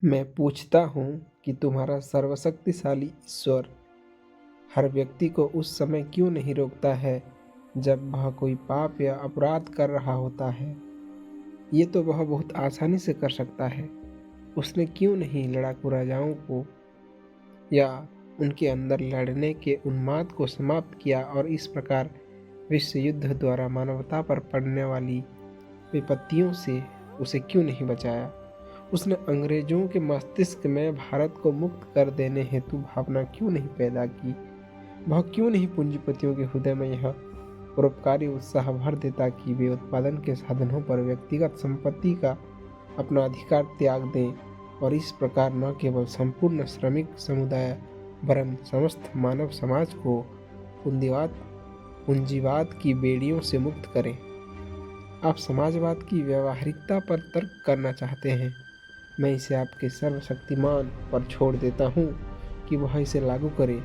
मैं पूछता हूँ कि तुम्हारा सर्वशक्तिशाली ईश्वर हर व्यक्ति को उस समय क्यों नहीं रोकता है जब वह कोई पाप या अपराध कर रहा होता है। ये तो वह बहुत आसानी से कर सकता है। उसने क्यों नहीं लड़ाकू राजाओं को या उनके अंदर लड़ने के उन्माद को समाप्त किया और इस प्रकार विश्व युद्ध द्वारा मानवता पर पड़ने वाली विपत्तियों से उसे क्यों नहीं बचाया। उसने अंग्रेजों के मस्तिष्क में भारत को मुक्त कर देने हेतु भावना क्यों नहीं पैदा की। वह क्यों नहीं पूंजीपतियों के हृदय में यह परोपकारी उत्साह भर देता कि वे उत्पादन के साधनों पर व्यक्तिगत संपत्ति का अपना अधिकार त्याग दें और इस प्रकार न केवल संपूर्ण श्रमिक समुदाय वरन समस्त मानव समाज को पूंजीवाद की बेड़ियों से मुक्त करें। आप समाजवाद की व्यावहारिकता पर तर्क करना चाहते हैं। मैं इसे आपके सर्वशक्तिमान पर छोड़ देता हूँ कि वह इसे लागू करे।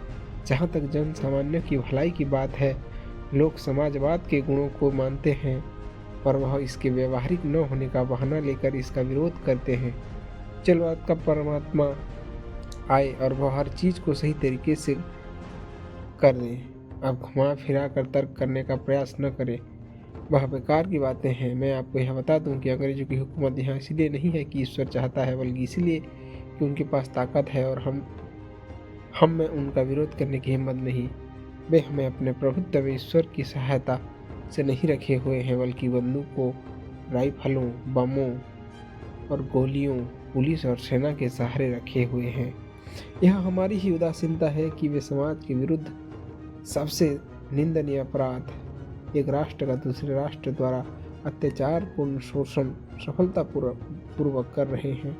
जहाँ तक जन सामान्य की भलाई की बात है, लोग समाजवाद के गुणों को मानते हैं पर वह इसके व्यवहारिक न होने का बहाना लेकर इसका विरोध करते हैं। चलो आज का परमात्मा आए और वह हर चीज़ को सही तरीके से कर दे। आप घुमा फिरा कर तर्क करने का प्रयास न करें, वह बेकार की बातें हैं। मैं आपको यह बता दूं कि अंग्रेजों की हुकूमत यहाँ इसलिए नहीं है कि ईश्वर चाहता है, बल्कि इसलिए कि उनके पास ताकत है और हम में उनका विरोध करने की हिम्मत नहीं। वे हमें अपने प्रभुत्व में ईश्वर की सहायता से नहीं रखे हुए हैं, बल्कि बंदूकों, राइफलों, बमों और गोलियों, पुलिस और सेना के सहारे रखे हुए हैं। यह हमारी ही उदासीनता है कि वे समाज के विरुद्ध सबसे निंदनीय अपराध, एक राष्ट्र का दूसरे राष्ट्र द्वारा अत्याचारपूर्ण शोषण सफलतापूर्वक कर रहे हैं।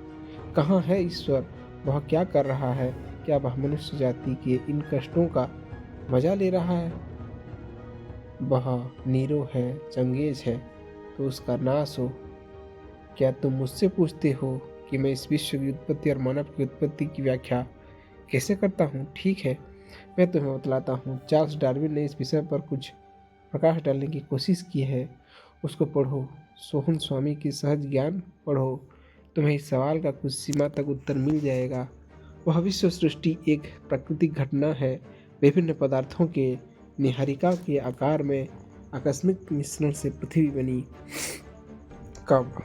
कहाँ है ईश्वर? वह क्या कर रहा है? क्या वह मनुष्य जाति के इन कष्टों का मजा ले रहा है? वह नीरो है, चंगेज है तो उसका नाश हो। क्या तुम मुझसे पूछते हो कि मैं इस विश्व की उत्पत्ति और मानव की उत्पत्ति की व्याख्या कैसे करता हूँ? ठीक है, मैं तुम्हें बतलाता हूँ। चार्ल्स डार्विन ने इस विषय पर कुछ प्रकाश डालने की कोशिश की है, उसको पढ़ो। सोहन स्वामी की सहज ज्ञान पढ़ो, तुम्हें इस सवाल का कुछ सीमा तक उत्तर मिल जाएगा। वह विश्व सृष्टि एक प्राकृतिक घटना है, विभिन्न पदार्थों के निहारिका के आकार में आकस्मिक मिश्रण से पृथ्वी बनी। कब?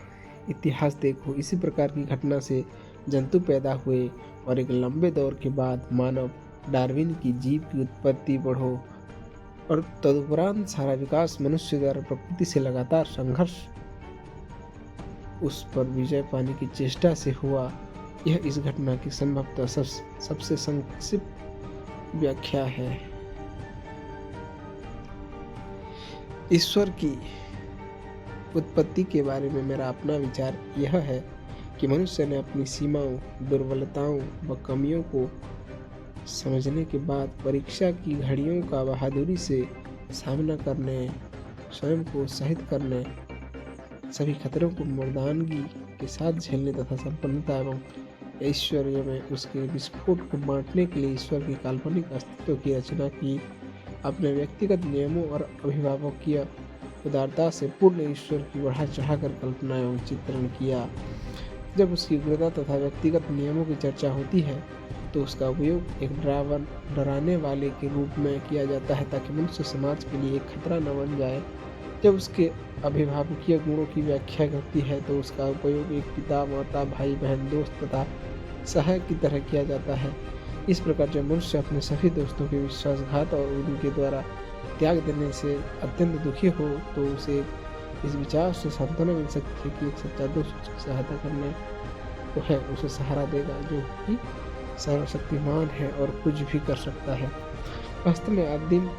इतिहास देखो। इसी प्रकार की घटना से जंतु पैदा हुए और एक लंबे दौर के बाद मानव डार्विन की जीव की उत्पत्ति पढ़ो और तदुपरांत सारा विकास मनुष्य द्वारा प्रकृति से लगातार संघर्ष उस पर विजय पाने की चेष्टा से हुआ। यह इस घटना की संभवतः सबसे संक्षिप्त व्याख्या है। ईश्वर की उत्पत्ति के बारे में मेरा अपना विचार यह है कि मनुष्य ने अपनी सीमाओं, दुर्बलताओं व कमियों को समझने के बाद परीक्षा की घड़ियों का बहादुरी से सामना करने, स्वयं को उत्साहित करने, सभी खतरों को मर्दानगी के साथ झेलने तथा संपन्नता एवं ऐश्वर्य में उसके विस्फोट को बांटने के लिए ईश्वर के काल्पनिक अस्तित्व की रचना की। अपने व्यक्तिगत नियमों और अभिभावकीय उदारता से पूर्ण ईश्वर की बढ़ा चढ़ाकर कल्पना एवं चित्रण किया। जब उसकी उग्रता तथा व्यक्तिगत नियमों की चर्चा होती है तो उसका उपयोग एक डराने वाले के रूप में किया जाता है ताकि मनुष्य समाज के लिए एक खतरा न बन जाए। जब उसके अभिभावकीय गुणों की व्याख्या करती है तो उसका उपयोग एक पिता, माता, भाई, बहन, दोस्त तथा सहायक की तरह किया जाता है। इस प्रकार जब मनुष्य अपने सभी दोस्तों के विश्वासघात और उनके द्वारा त्याग देने से अत्यंत दुखी हो तो उसे इस विचार से सांत्वना मिल सकती है कि एक सच्चा दोस्त उसकी सहायता करने को है, उसे सहारा देगा जो कि सर्वशक्तिमान है और कुछ भी कर सकता है। वास्तव में आदिम